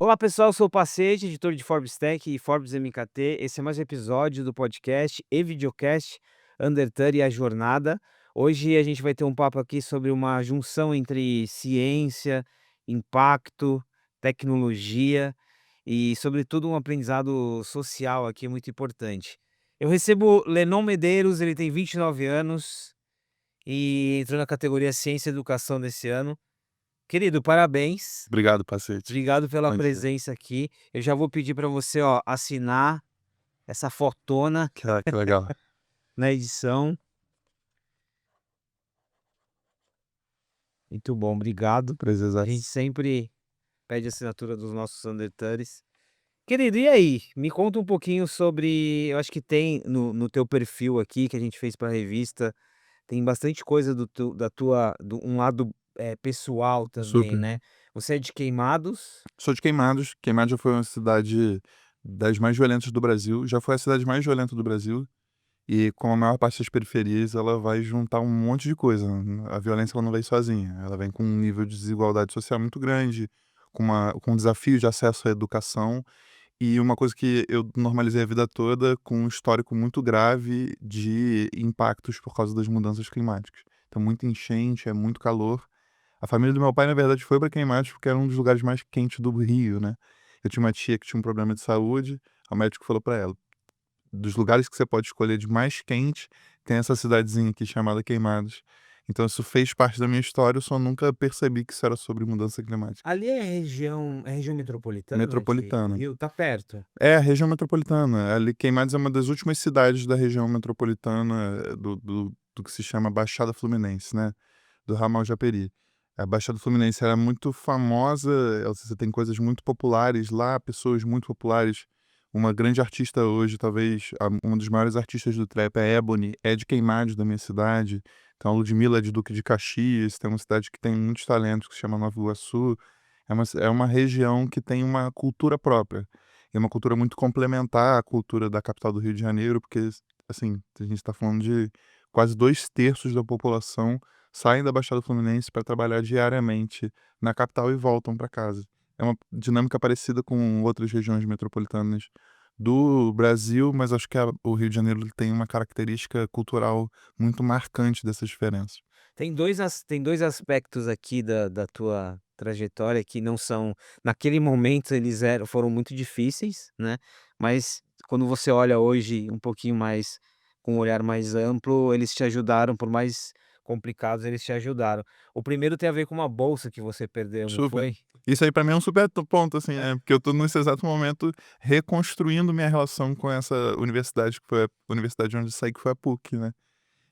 Olá pessoal, eu sou o Pacete, editor de Forbes Tech e Forbes MKT. Esse é mais um episódio do podcast e videocast Undertale e a Jornada. Hoje a gente vai ter um papo aqui sobre uma junção entre ciência, impacto, tecnologia e, sobretudo, um aprendizado social aqui muito importante. Eu recebo Lenon Medeiros, ele tem 29 anos e entrou na categoria Ciência e Educação desse ano. Querido, parabéns. Obrigado, Pacete. Obrigado pela Bom dia. presença aqui. Eu já vou pedir para você, ó, assinar essa fotona Que legal. na edição. Muito bom, obrigado. A gente Prazerzaço. sempre pede assinatura dos nossos undertures. Querido, e aí? Me conta um pouquinho sobre, eu acho que tem no teu perfil aqui que a gente fez para a revista, tem bastante coisa da tua, um lado pessoal também, Super. né? Você é de Queimados? Sou de Queimados. Queimados já foi uma cidade das mais violentas do Brasil. Já foi a cidade mais violenta do Brasil. E como a maior parte das periferias, ela vai juntar um monte de coisa. A violência ela não vem sozinha. Ela vem com um nível de desigualdade social muito grande, com um desafio de acesso à educação. E uma coisa que eu normalizei a vida toda com um histórico muito grave de impactos por causa das mudanças climáticas. Então, muita enchente, é muito calor. A família do meu pai, na verdade, foi para Queimados porque era um dos lugares mais quentes do Rio, né. Eu tinha uma tia que tinha um problema de saúde, o médico falou para ela: "Dos lugares que você pode escolher de mais quente, tem essa cidadezinha aqui chamada Queimados". Então isso fez parte da minha história, eu só nunca percebi que isso era sobre mudança climática. Ali é região metropolitana do Metropolitana. Rio? Tá perto? É, a região metropolitana. Ali Queimados é uma das últimas cidades da região metropolitana, do que se chama Baixada Fluminense, né, do ramal Japeri. A Baixada Fluminense era muito famosa, você tem coisas muito populares lá, pessoas muito populares. Uma grande artista hoje, talvez um dos maiores artistas do trap, a Ebony, é de Queimados, da minha cidade. Então a Ludmilla é de Duque de Caxias, tem uma cidade que tem muitos talentos, que se chama Nova Iguaçu. É uma região que tem uma cultura própria. É uma cultura muito complementar à cultura da capital do Rio de Janeiro, porque, assim, a gente está falando de quase 2/3 da população saem da Baixada Fluminense para trabalhar diariamente na capital e voltam para casa. É uma dinâmica parecida com outras regiões metropolitanas do Brasil, mas acho que o Rio de Janeiro ele tem uma característica cultural muito marcante dessas diferenças. Tem dois aspectos aqui da tua trajetória que não são, naquele momento foram muito difíceis, né, mas quando você olha hoje um pouquinho mais, com um olhar mais amplo, eles te ajudaram, por mais complicados, eles te ajudaram. O primeiro tem a ver com uma bolsa que você perdeu, não Super. foi? Isso aí pra mim é um super ponto, assim, porque eu tô nesse exato momento reconstruindo minha relação com essa universidade, que foi a universidade onde eu saí, que foi a PUC, né.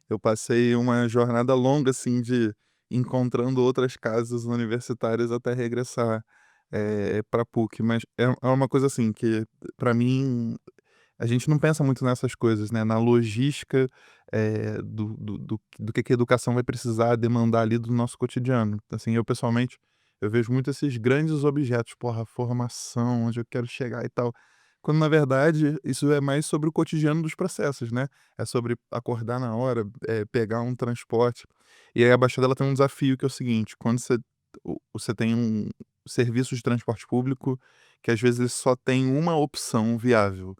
Eu passei uma jornada longa, assim, de encontrando outras casas universitárias até regressar, pra PUC, mas é uma coisa, assim, que pra mim a gente não pensa muito nessas coisas, né, na logística, do que a educação vai precisar demandar ali do nosso cotidiano. Assim, eu pessoalmente, eu vejo muito esses grandes objetos, porra, formação, onde eu quero chegar e tal, quando na verdade isso é mais sobre o cotidiano dos processos, né, é sobre acordar na hora, pegar um transporte. E aí a Baixada ela tem um desafio que é o seguinte, quando você tem um serviço de transporte público que às vezes ele só tem uma opção viável.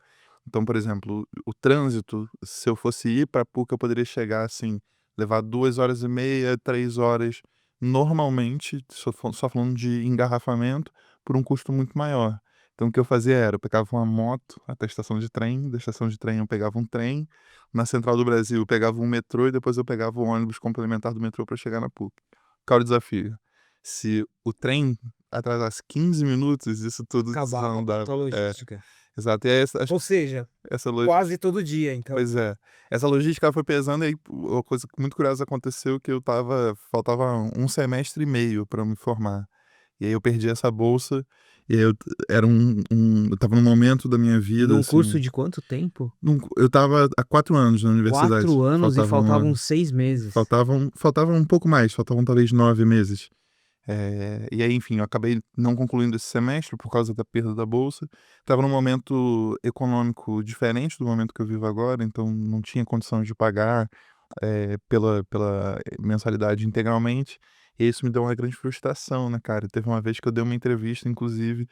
Então, por exemplo, o trânsito, se eu fosse ir para PUC, eu poderia chegar, assim, levar 2 horas e meia, 3 horas, normalmente, só falando de engarrafamento, por um custo muito maior. Então o que eu fazia era, eu pegava uma moto até a estação de trem, da estação de trem eu pegava um trem, na Central do Brasil eu pegava um metrô e depois eu pegava o ônibus complementar do metrô para chegar na PUC. Qual era o desafio? Se o trem atrasasse 15 minutos, isso tudo Acabava com a desandava. tua É, logística. exato. E aí acho Ou seja, essa lo quase todo dia então. pois é. Essa logística ela foi pesando e aí uma coisa muito curiosa aconteceu que faltava um semestre e meio para eu me formar. E aí eu perdi essa bolsa, e aí era eu estava num momento da minha vida, Num curso assim, de quanto tempo? eu estava há 4 anos na universidade, 4 anos e faltava um faltavam ano. 6 meses. Faltava um pouco mais, faltavam talvez 9 meses. E aí, enfim, eu acabei não concluindo esse semestre por causa da perda da bolsa. Estava num momento econômico diferente do momento que eu vivo agora, então não tinha condição de pagar, pela mensalidade integralmente, e isso me deu uma grande frustração, né, cara. Teve uma vez que eu dei uma entrevista, inclusive,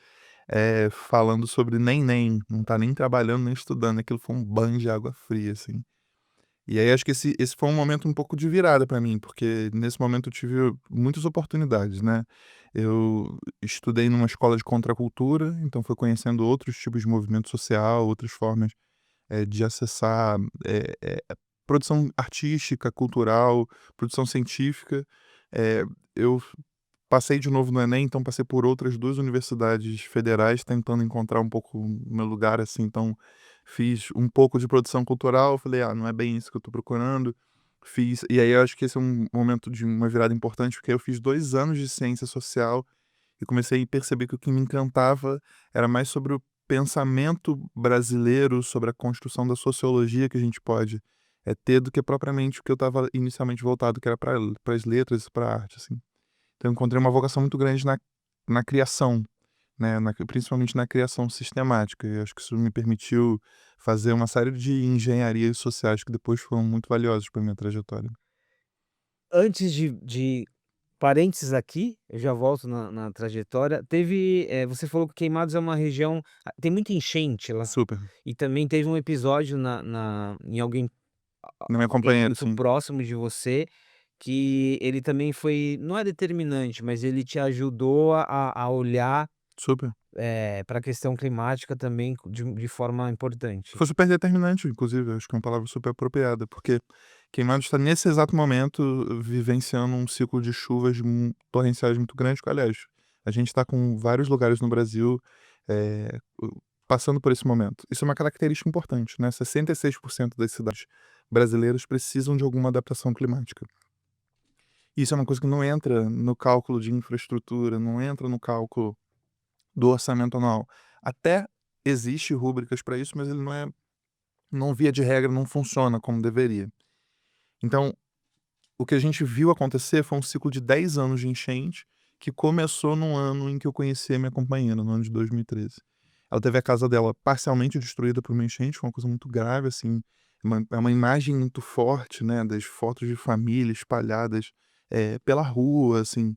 falando sobre nem, não tá nem trabalhando nem estudando, aquilo foi um banho de água fria, assim. E aí acho que esse foi um momento um pouco de virada para mim, porque nesse momento eu tive muitas oportunidades, né. Eu estudei numa escola de contracultura, então fui conhecendo outros tipos de movimento social, outras formas, de acessar, eh eh, produção artística, cultural, produção científica. Eu passei de novo no Enem, então passei por outras 2 universidades federais tentando encontrar um pouco o meu lugar, assim, então fiz um pouco de produção cultural, falei: "Ah, não é bem isso que eu tô procurando". Fiz e aí eu acho que esse é um momento de uma virada importante, porque eu fiz 2 anos de ciência social e comecei a perceber que o que me encantava era mais sobre o pensamento brasileiro, sobre a construção da sociologia que a gente pode, ter, do que propriamente o que eu estava inicialmente voltado, que era para as letras e pra arte, assim. Então eu encontrei uma vocação muito grande na criação, né, principalmente na criação sistemática, e acho que isso me permitiu fazer uma série de engenharias sociais que depois foram muito valiosas para minha trajetória. Antes de parênteses aqui, eu já volto na trajetória, teve, você falou que Queimados é uma região tem muita enchente lá, Super. e também teve um episódio em Na minha alguém companheira, muito sim. próximo de você, que ele também foi não é determinante, mas ele te ajudou a olhar, Super. pra questão climática também de forma importante. Foi super determinante, inclusive, acho que é uma palavra super apropriada, porque Queimados está nesse exato momento vivenciando um ciclo de chuvas torrenciais muito grande, que aliás, a gente está com vários lugares no Brasil, passando por esse momento. Isso é uma característica importante, né, 66% das cidades brasileiras precisam de alguma adaptação climática. Isso é uma coisa que não entra no cálculo de infraestrutura, não entra no cálculo do orçamento anual. Até existe rúbricas para isso, mas ele não via de regra, não funciona como deveria. Então, o que a gente viu acontecer foi um ciclo de 10 anos de enchente, que começou no ano em que eu conheci a minha companheira, no ano de 2013. Ela teve a casa dela parcialmente destruída por uma enchente, foi uma coisa muito grave, assim, é uma imagem muito forte, né, das fotos de família espalhadas, pela rua, assim,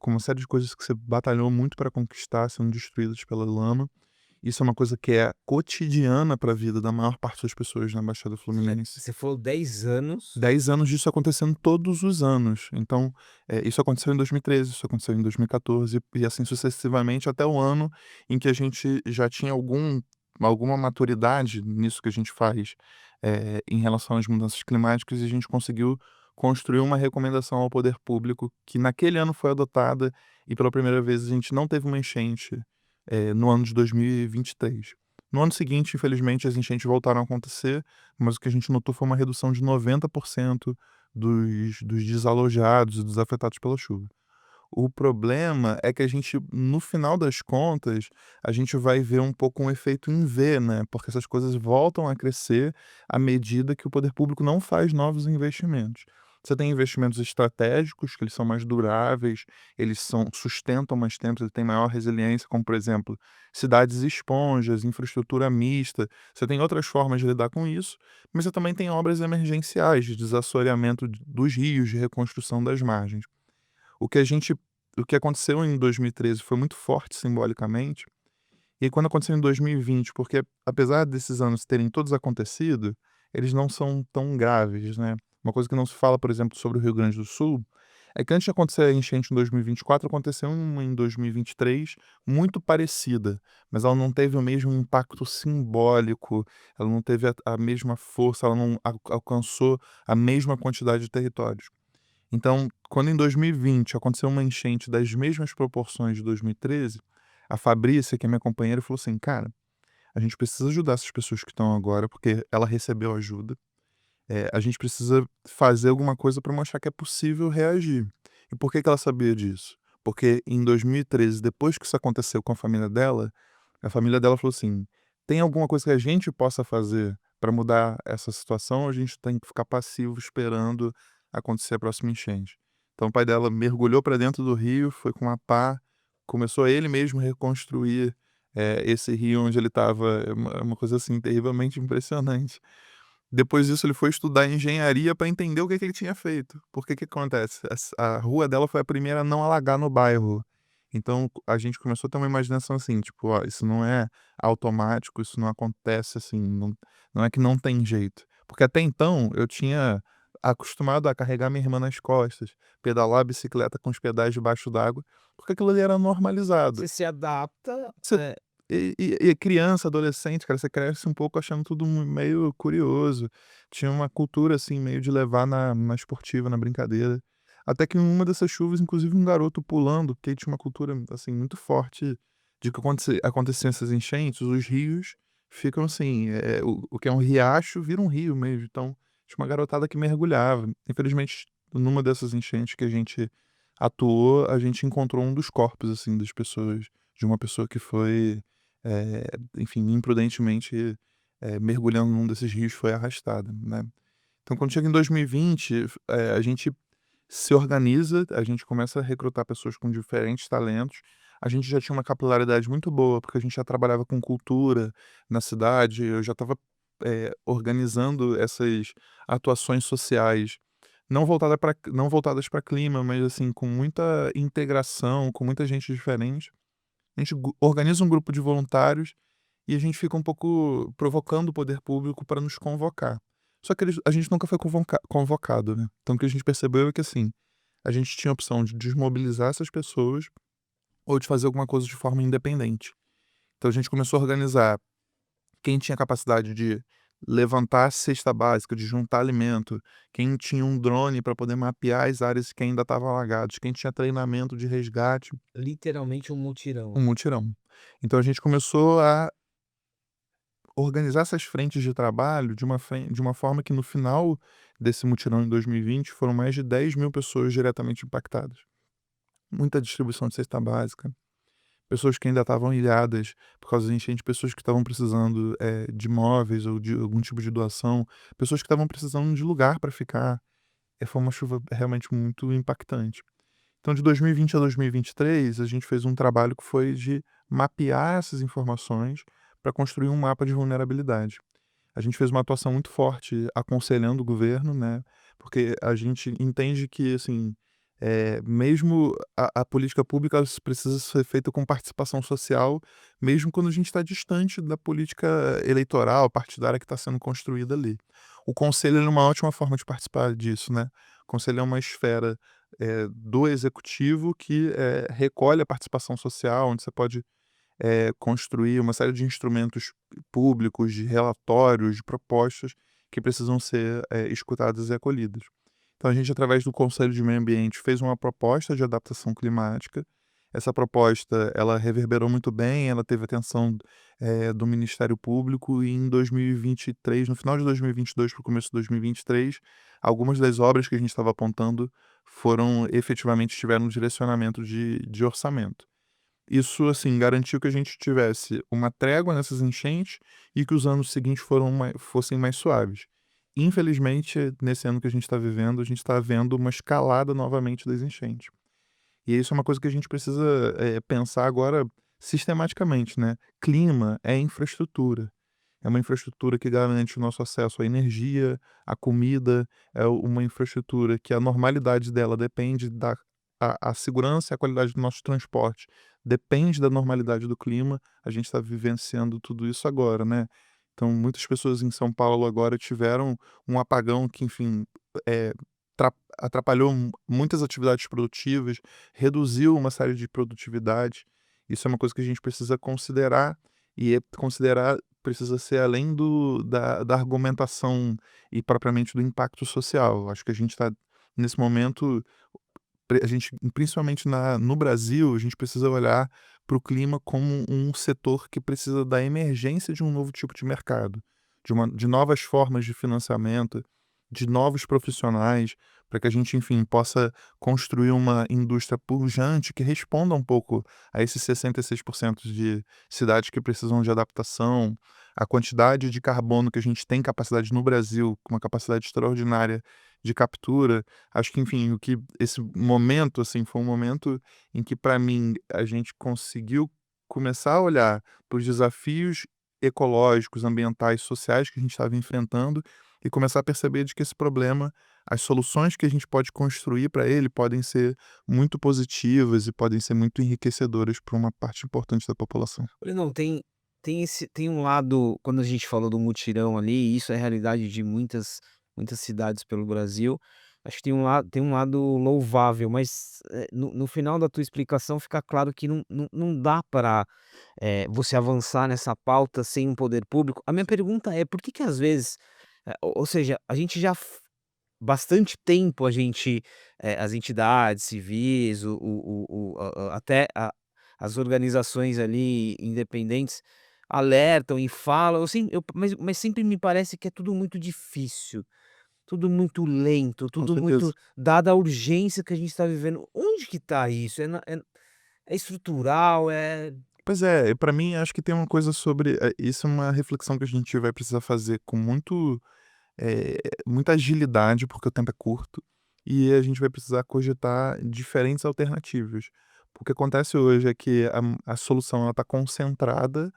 com uma série de coisas que você batalhou muito para conquistar, sendo destruídas pela lama. Isso é uma coisa que é cotidiana para a vida da maior parte das pessoas na Baixada Fluminense. Você falou 10 aaos 10 anos disso acontecendo todos os anos. Então, isso aconteceu em 2013, isso aconteceu em 2014 e assim sucessivamente até o ano em que a gente já tinha alguma maturidade nisso que a gente faz, em relação às mudanças climáticas, e a gente conseguiu construir uma recomendação ao poder público que naquele ano foi adotada e pela primeira vez a gente não teve uma enchente, no ano de 2023. No ano seguinte, infelizmente, as enchentes voltaram a acontecer, mas o que a gente notou foi uma redução de 90% dos desalojados e dos afetados pela chuva. O problema é que a gente, no final das contas, a gente vai ver um pouco um efeito em V, né, porque essas coisas voltam a crescer à medida que o poder público não faz novos investimentos. Você tem investimentos estratégicos, que eles são mais duráveis, sustentam mais tempo, ele tem maior resiliência, como, por exemplo, cidades esponjas, infraestrutura mista. Você tem outras formas de lidar com isso, mas você também tem obras emergenciais de desassoreamento dos rios, de reconstrução das margens. O que a gente o que aconteceu em 2013 foi muito forte simbolicamente, e aí quando aconteceu em 2020, porque apesar desses anos terem todos acontecido, eles não são tão graves, né. Uma coisa que não se fala, por exemplo, sobre o Rio Grande do Sul, é que antes de acontecer a enchente em 2024, aconteceu uma em 2023 muito parecida, mas ela não teve o mesmo impacto simbólico, ela não teve a mesma força, ela não alcançou a mesma quantidade de territórios. Então, quando em 2020 aconteceu uma enchente das mesmas proporções de 2013, a Fabrícia, que é minha companheira, falou assim: "Cara, a gente precisa ajudar essas pessoas que estão agora, porque ela recebeu ajuda. A gente precisa fazer alguma coisa para mostrar que é possível reagir". E por que que ela sabia disso? Porque em 2013, depois que isso aconteceu com a família dela falou assim: "Tem alguma coisa que a gente possa fazer para mudar essa situação, ou a gente tem que ficar passivo esperando acontecer a próxima enchente?". Então o pai dela mergulhou para dentro do rio, foi com uma pá, começou ele mesmo reconstruir, esse rio onde ele estava, é uma coisa, assim, terrivelmente impressionante. Depois disso ele foi estudar engenharia para entender o que que ele tinha feito. Porque que acontece, a rua dela foi a primeira a não alagar no bairro. Então a gente começou a ter uma imaginação assim, tipo: "Ó, isso não é automático, isso não acontece assim, não é que não tem jeito". Porque até então eu tinha acostumado a carregar minha irmã nas costas, pedalar a bicicleta com os pedais debaixo d'água, porque aquilo ali era normalizado. Você se adapta, Você criança, adolescente, cara, você cresce um pouco achando tudo meio curioso. Tinha uma cultura, assim, meio de levar na esportiva, na brincadeira. Até que em uma dessas chuvas, inclusive um garoto pulando, porque aí tinha uma cultura, assim, muito forte de que aconteciam essas enchentes, os rios ficam assim, o que é um riacho vira um rio mesmo. Então, tinha uma garotada que mergulhava. Infelizmente, numa dessas enchentes que a gente atuou, a gente encontrou um dos corpos, assim, das pessoas de uma pessoa que foi, eh, enfim, imprudentemente, mergulhando num desses rios, foi arrastada, né. Então quando chega em 2020, a gente se organiza, a gente começa a recrutar pessoas com diferentes talentos. A gente já tinha uma capilaridade muito boa, porque a gente já trabalhava com cultura na cidade, eu já estava, organizando essas atuações sociais, não voltadas para clima, mas assim, com muita integração, com muita gente diferente. A gente organiza um grupo de voluntários e a gente fica um pouco provocando o poder público para nos convocar. Só que a gente nunca foi convocado, né? Então o que a gente percebeu é que assim, a gente tinha a opção de desmobilizar essas pessoas ou de fazer alguma coisa de forma independente. Então a gente começou a organizar quem tinha capacidade de levantar a cesta básica, de juntar alimento, quem tinha um drone para poder mapear as áreas que ainda estavam alagadas, quem tinha treinamento de resgate, literalmente um mutirão. um mutirão. Então a gente começou a organizar essas frentes de trabalho de uma forma que no final desse mutirão em 2020 foram mais de 10.000 pessoas diretamente impactadas. Muita distribuição de cesta básica, pessoas que ainda estavam ilhadas por causa da enchente, pessoas que estavam precisando, de móveis ou de algum tipo de doação, pessoas que estavam precisando de lugar para ficar. Foi uma chuva realmente muito impactante. Então de 2020 a 2023, a gente fez um trabalho que foi de mapear essas informações para construir um mapa de vulnerabilidade. A gente fez uma atuação muito forte aconselhando o governo, né, porque a gente entende que, assim, mesmo a política pública ela precisa ser feita com participação social, mesmo quando a gente está distante da política eleitoral, partidária que está sendo construída ali. O conselho ele é uma ótima forma de participar disso, né. O conselho é uma esfera, do executivo que, recolhe a participação social, onde você pode construir uma série de instrumentos públicos, de relatórios, de propostas que precisam ser, escutadas e acolhidas. Então a gente, através do Conselho de Meio Ambiente, fez uma proposta de adaptação climática. Essa proposta, ela reverberou muito bem, ela teve atenção, do Ministério Público e em 2023, no final de 2022 para o começo de 2023, algumas das obras que a gente estava apontando foram efetivamente tiveram um direcionamento de orçamento. Isso, assim, garantiu que a gente tivesse uma trégua nessas enchentes e que os anos seguintes fossem mais suaves. Infelizmente, nesse ano que a gente está vivendo, a gente está vendo uma escalada novamente das enchentes. E isso é uma coisa que a gente precisa, pensar agora sistematicamente, né. Clima é infraestrutura. É uma infraestrutura que garante o nosso acesso à energia, à comida, é uma infraestrutura que a normalidade dela depende da a segurança e a qualidade do nosso transporte depende da normalidade do clima, a gente está vivenciando tudo isso agora, né. Então muitas pessoas em São Paulo agora tiveram um apagão que, enfim, eh, atrapalhou muitas atividades produtivas, reduziu uma série de produtividade. Isso é uma coisa que a gente precisa considerar, e considerar precisa ser além da argumentação e propriamente do impacto social. Acho que a gente está nesse momento, a gente, principalmente no Brasil, a gente precisa olhar para o clima como um setor que precisa da emergência de um novo tipo de mercado, de novas formas de financiamento, de novos profissionais, para que a gente, enfim, possa construir uma indústria pujante que responda um pouco a esses 66% de cidades que precisam de adaptação, a quantidade de carbono que a gente tem capacidade no Brasil, com uma capacidade extraordinária de captura. Acho que, enfim, o que esse momento, assim, foi um momento em que, para mim, a gente conseguiu começar a olhar para os desafios ecológicos, ambientais, sociais que a gente estava enfrentando e começar a perceber de que esse problema, as soluções que a gente pode construir para ele podem ser muito positivas e podem ser muito enriquecedoras para uma parte importante da população. Olha, não, tem um lado quando a gente falou do mutirão ali, e isso é realidade de muitas cidades pelo Brasil, acho que tem um lado louvável, mas, no final da tua explicação fica claro que não dá para você avançar nessa pauta sem um poder público. A minha pergunta é por que que às vezes, ou seja, a gente já bastante tempo as entidades civis, até as organizações ali independentes alertam e falam, assim, mas sempre me parece que é tudo muito difícil, tudo muito lento, Com tudo certeza. muito dada a urgência que a gente está vivendo. Onde que está isso? É estrutural, Pois é, para mim acho que tem uma coisa sobre isso é uma reflexão que a gente vai precisar fazer com muita agilidade, porque o tempo é curto, e a gente vai precisar cogitar diferentes alternativas. O que acontece hoje é que a solução ela está concentrada,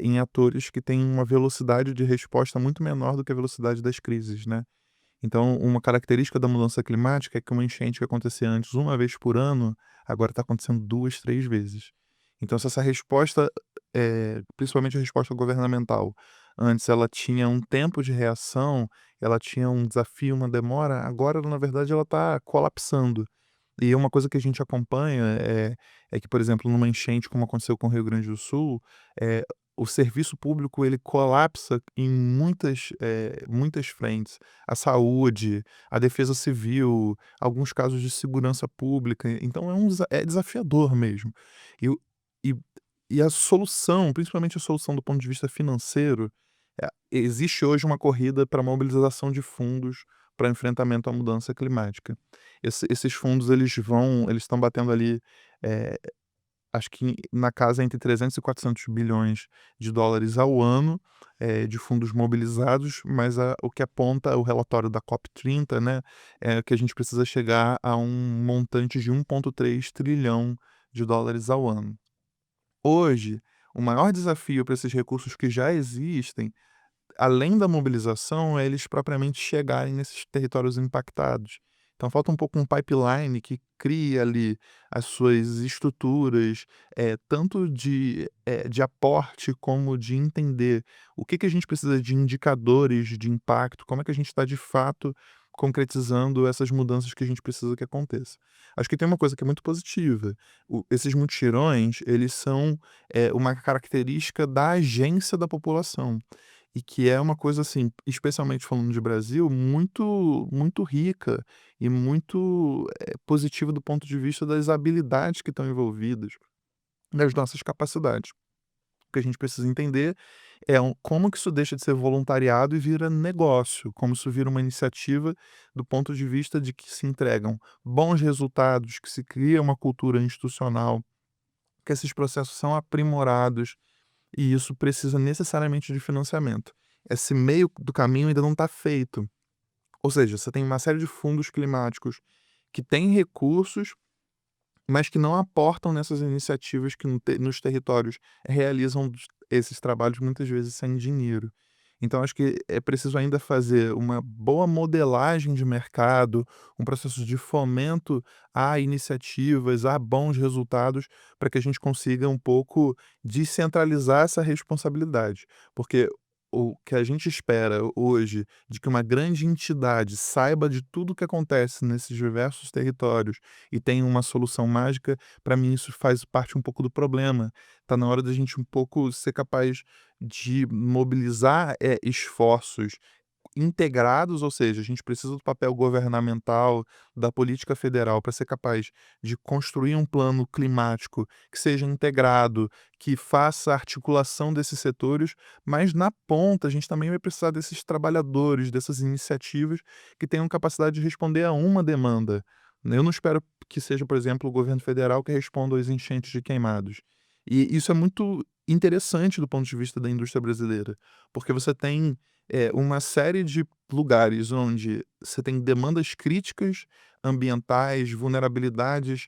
em atores que têm uma velocidade de resposta muito menor do que a velocidade das crises, né. Então, uma característica da mudança climática é que uma enchente que acontecia antes uma vez por ano, agora está acontecendo 2, 3 vezes. Então, se essa resposta, principalmente a resposta governamental, antes ela tinha um tempo de reação, ela tinha um desafio, uma demora, agora, na verdade, ela está colapsando. E uma coisa que a gente acompanha é que, por exemplo, numa enchente como aconteceu com o Rio Grande do Sul, o serviço público ele colapsa em muitas frentes. A saúde, a defesa civil, alguns casos de segurança pública, então é desafiador mesmo. E o e e a solução, principalmente a solução do ponto de vista financeiro, existe hoje uma corrida para mobilização de fundos para enfrentamento à mudança climática. Esses fundos eles estão batendo ali, eh, acho que na casa entre 300 e 400 bilhões de dólares ao ano, de fundos mobilizados, mas o que aponta o relatório da COP30, né, é que a gente precisa chegar a um montante de 1,3 trilhão de dólares ao ano. Hoje, o maior desafio para esses recursos que já existem, além da mobilização, é eles propriamente chegarem nesses territórios impactados. Então falta um pouco um pipeline que crie ali as suas estruturas, tanto de aporte como de entender o que que a gente precisa de indicadores de impacto, como é que a gente está de fato concretizando essas mudanças que a gente precisa que aconteça. Acho que tem uma coisa que é muito positiva, esses mutirões, eles são, uma característica da agência da população. E que é uma coisa, assim, especialmente falando de Brasil, muito rica e muito, positiva do ponto de vista das habilidades que estão envolvidas, das nossas capacidades. O que a gente precisa entender como que isso deixa de ser voluntariado e vira negócio, como isso vira uma iniciativa do ponto de vista de que se entregam bons resultados, que se cria uma cultura institucional, que esses processos são aprimorados, e isso precisa necessariamente de financiamento. Esse meio do caminho ainda não está feito. Ou seja, você tem uma série de fundos climáticos que têm recursos, mas que não aportam nessas iniciativas que nos territórios realizam esses trabalhos muitas vezes sem dinheiro. Então acho que é preciso ainda fazer uma boa modelagem de mercado, um processo de fomento a iniciativas, a bons resultados, para que a gente consiga um pouco descentralizar essa responsabilidade. Porque o que a gente espera hoje de que uma grande entidade saiba de tudo o que acontece nesses diversos territórios e tenha uma solução mágica, para mim isso faz parte um pouco do problema. Está na hora da gente um pouco ser capaz de mobilizar, esforços integrados, ou seja, a gente precisa do papel governamental, da política federal para ser capaz de construir um plano climático que seja integrado, que faça articulação desses setores, mas na ponta a gente também vai precisar desses trabalhadores, dessas iniciativas que tenham capacidade de responder a uma demanda. Eu não espero que seja, por exemplo, o governo federal que responda às enchentes de queimados. E isso é muito interessante do ponto de vista da indústria brasileira, porque você tem uma série de lugares onde você tem demandas críticas, ambientais, vulnerabilidades,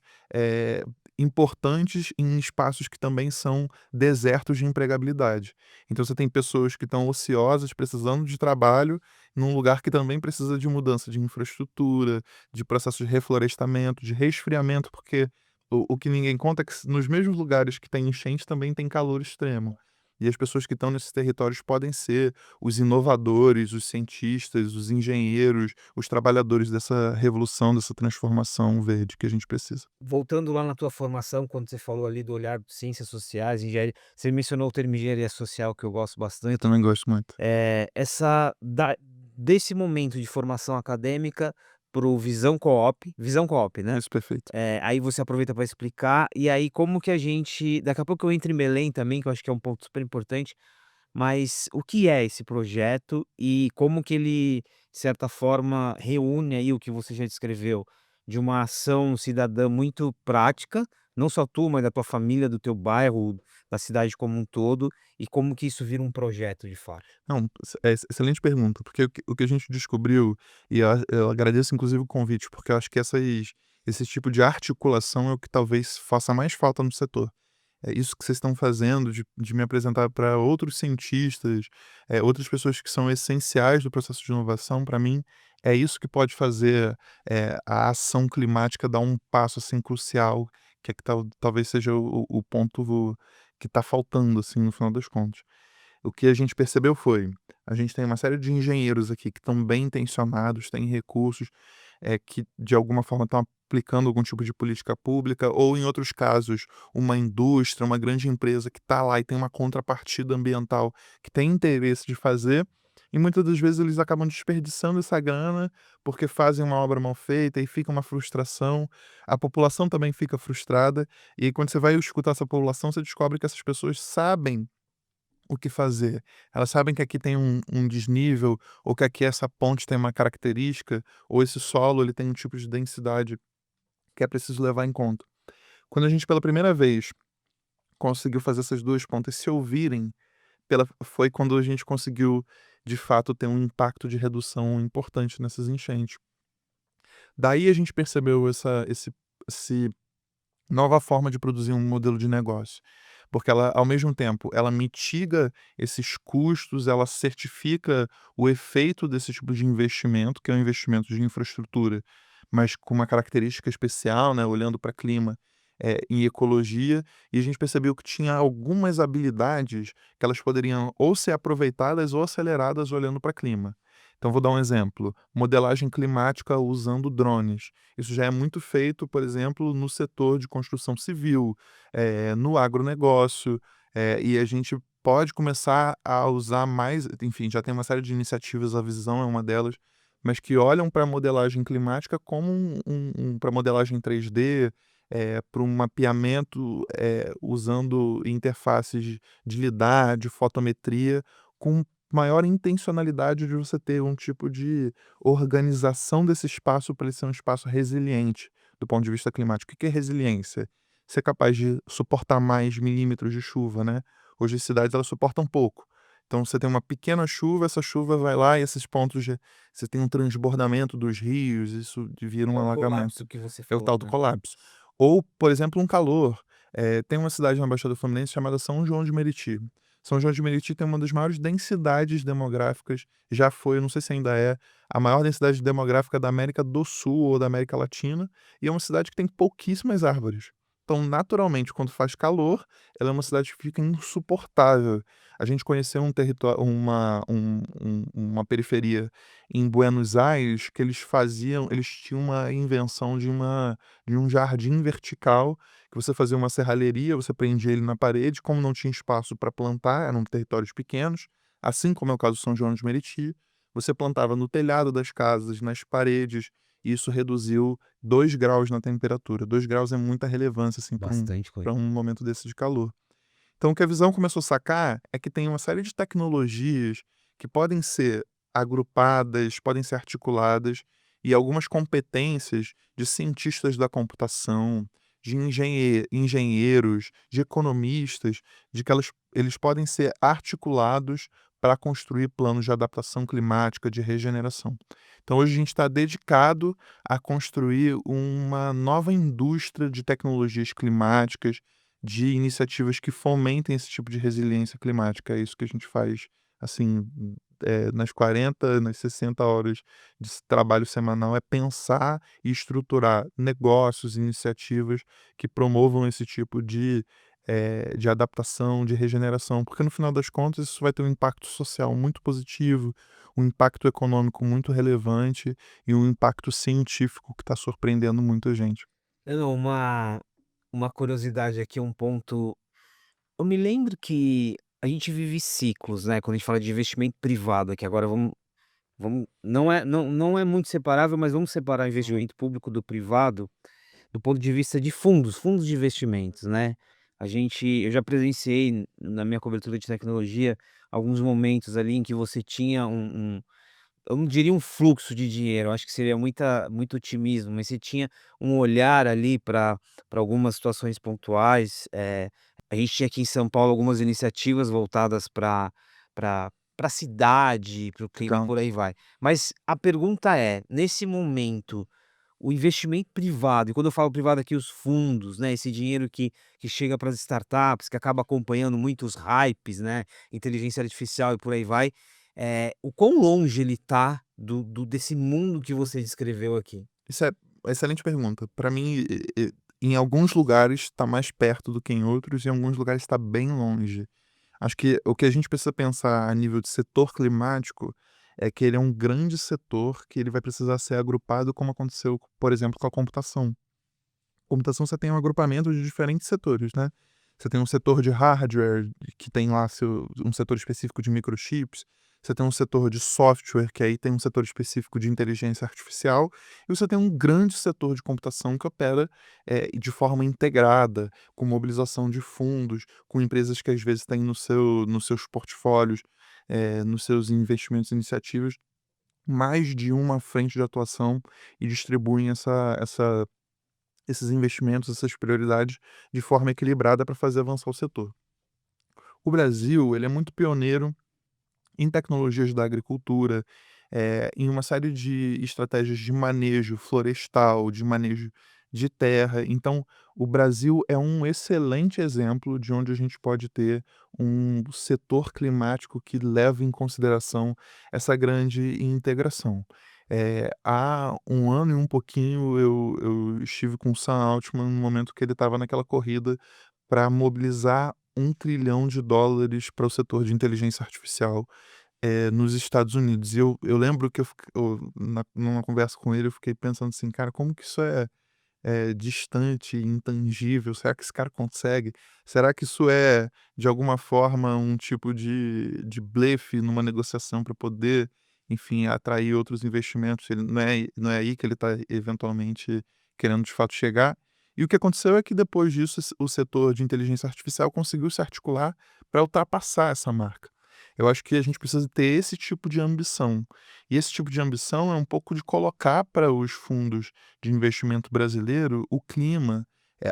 importantes em espaços que também são desertos de empregabilidade. Então você tem pessoas que estão ociosas, precisando de trabalho, num lugar que também precisa de mudança de infraestrutura, de processo de reflorestamento, de resfriamento, porque o que ninguém conta é que nos mesmos lugares que tem enchente também tem calor extremo. E as pessoas que estão nesses territórios podem ser os inovadores, os cientistas, os engenheiros, os trabalhadores dessa revolução, dessa transformação verde que a gente precisa. Voltando lá na tua formação, quando você falou ali do olhar de ciências sociais, engenharia, você mencionou o termo engenharia social, que eu gosto Eu bastante. também gosto muito. Essa da desse momento de formação acadêmica para o Visão Coop, né? Isso, perfeito. Aí você aproveita para explicar, e aí como que a gente daqui a pouco eu entro em Belém também, que eu acho que é um ponto super importante, mas o que é esse projeto e como que ele, de certa forma, reúne aí o que você já descreveu, de uma ação cidadã muito prática, não só tua, mas da tua família, do teu bairro, da cidade como um todo, e como que isso vira um projeto de fato? Não, excelente pergunta, porque o que a gente descobriu, e eu agradeço inclusive o convite, porque eu acho que esse tipo de articulação é o que talvez faça mais falta no setor. É isso que vocês estão fazendo de me apresentar para outros cientistas, outras pessoas que são essenciais do processo de inovação, para mim, é isso que pode fazer, a ação climática dar um passo, assim, crucial, que é que talvez seja o ponto que está faltando, assim, no final das contas. O que a gente percebeu foi, a gente tem uma série de engenheiros aqui que estão bem intencionados, têm recursos, que de alguma forma estão aplicando algum tipo de política pública, ou em outros casos, uma indústria, uma grande empresa que está lá e tem uma contrapartida ambiental que tem interesse de fazer, e muitas das vezes eles acabam desperdiçando essa grana, porque fazem uma obra mal feita e fica uma frustração, a população também fica frustrada, e aí quando você vai escutar essa população, você descobre que essas pessoas sabem o que fazer. Elas sabem que aqui tem um desnível, ou que aqui essa ponte tem uma característica, ou esse solo ele tem um tipo de densidade que é preciso levar em conta. Quando a gente pela primeira vez conseguiu fazer essas 2 pontas se ouvirem, foi quando a gente conseguiu, de fato, ter um impacto de redução importante nessas enchentes. Daí a gente percebeu esse nova forma de produzir um modelo de negócio, porque ela, ao mesmo tempo, ela mitiga esses custos, ela certifica o efeito desse tipo de investimento, que é um investimento de infraestrutura, mas com uma característica especial, né, olhando para clima, em ecologia, e a gente percebeu que tinha algumas habilidades que elas poderiam ou ser aproveitadas ou aceleradas olhando para clima. Então vou dar um exemplo, modelagem climática usando drones. Isso já é muito feito, por exemplo, no setor de construção civil, no agronegócio, e a gente pode começar a usar mais, enfim, já tem uma série de iniciativas, a Visão é uma delas, mas que olham para a modelagem climática como para modelagem 3D, para um mapeamento, usando interfaces de lidar, de fotometria, com maior intencionalidade de você ter um tipo de organização desse espaço para ele ser um espaço resiliente do ponto de vista climático. O que que é resiliência? Ser capaz de suportar mais milímetros de chuva, né. Hoje as cidades elas suportam pouco. Então você tem uma pequena chuva, essa chuva vai lá e esses pontos de você tem um transbordamento dos rios, isso vira É um o alagamento. colapso que você É o falou, tal do né? colapso. Ou, por exemplo, um calor. Tem uma cidade na Baixada Fluminense chamada São João de Meriti. São João de Meriti tem uma das maiores densidades demográficas, já foi, eu não sei se ainda é, a maior densidade demográfica da América do Sul ou da América Latina, e é uma cidade que tem pouquíssimas árvores. Então, naturalmente, quando faz calor, ela é uma cidade que fica insuportável. A gente conheceu um território, uma periferia em Buenos Aires que eles tinham uma invenção de um jardim vertical, que você fazia uma serralheria, você prendia ele na parede, como não tinha espaço para plantar, eram territórios pequenos, assim como é o caso do São João de Meriti, você plantava no telhado das casas, nas paredes, e isso reduziu 2 graus na temperatura. 2 graus é muita relevância, assim, para Bastante coisa. um momento desse de calor. Então o que a Visão começou a sacar é que tem uma série de tecnologias que podem ser agrupadas, podem ser articuladas, e algumas competências de cientistas da computação, de engenheiros, de economistas, de que eles podem ser articulados para construir planos de adaptação climática, de regeneração. Então hoje a gente está dedicado a construir uma nova indústria de tecnologias climáticas, de iniciativas que fomentem esse tipo de resiliência climática. É isso que a gente faz, assim, nas 40, nas 60 horas de trabalho semanal, é pensar e estruturar negócios, iniciativas que promovam esse tipo de adaptação, de regeneração, porque no final das contas isso vai ter um impacto social muito positivo, um impacto econômico muito relevante e um impacto científico que está surpreendendo muita gente. Não, uma curiosidade aqui, um ponto. Eu me lembro que a gente vive ciclos, né, quando a gente fala de investimento privado aqui, agora vamos não é muito separável, mas vamos separar o investimento público do privado, do ponto de vista de fundos de investimentos, né. Eu já presenciei na minha cobertura de tecnologia, alguns momentos ali em que você tinha eu não diria um fluxo de dinheiro, eu acho que seria muito otimismo, mas você tinha um olhar ali para algumas situações pontuais. A gente tinha aqui em São Paulo algumas iniciativas voltadas para a cidade, para o clima e Legal. por aí vai. Mas a pergunta é, nesse momento, o investimento privado, e quando eu falo privado aqui, os fundos, né, esse dinheiro que chega para as startups, que acaba acompanhando muitos hypes, né, inteligência artificial e por aí vai, o quão longe ele tá desse mundo que você descreveu aqui? Isso é excelente pergunta. Para mim, em alguns lugares está mais perto do que em outros, e em alguns lugares está bem longe. Acho que o que a gente precisa pensar a nível de setor climático é que ele é um grande setor que ele vai precisar ser agrupado, como aconteceu, por exemplo, com a computação. Computação você tem um agrupamento de diferentes setores, né. Você tem um setor de hardware, que tem lá um setor específico de microchips, você tem um setor de software, que aí tem um setor específico de inteligência artificial, e você tem um grande setor de computação que opera, de forma integrada, com mobilização de fundos, com empresas que às vezes têm nos seus portfólios, nos seus investimentos e iniciativas, mais de uma frente de atuação e distribuem esses investimentos, essas prioridades de forma equilibrada para fazer avançar o setor. O Brasil, ele é muito pioneiro em tecnologias da agricultura, em uma série de estratégias de manejo florestal, de manejo de terra. Então, o Brasil é um excelente exemplo de onde a gente pode ter um setor climático que leva em consideração essa grande integração. Há um ano e um pouquinho eu estive com o Sam Altman no momento que ele estava naquela corrida para mobilizar US$ 1 trilhão para o setor de inteligência artificial, nos Estados Unidos. E eu lembro que numa conversa com ele, eu fiquei pensando assim: "Cara, como que isso é distante, intangível? Será que esse cara consegue? Será que isso é, de alguma forma, um tipo de blefe numa negociação para poder, enfim, atrair outros investimentos? Ele não é aí que ele está eventualmente querendo de fato chegar?" E o que aconteceu é que depois disso o setor de inteligência artificial conseguiu se articular para ultrapassar essa marca. Eu acho que a gente precisa ter esse tipo de ambição. E esse tipo de ambição é um pouco de colocar para os fundos de investimento brasileiro o clima,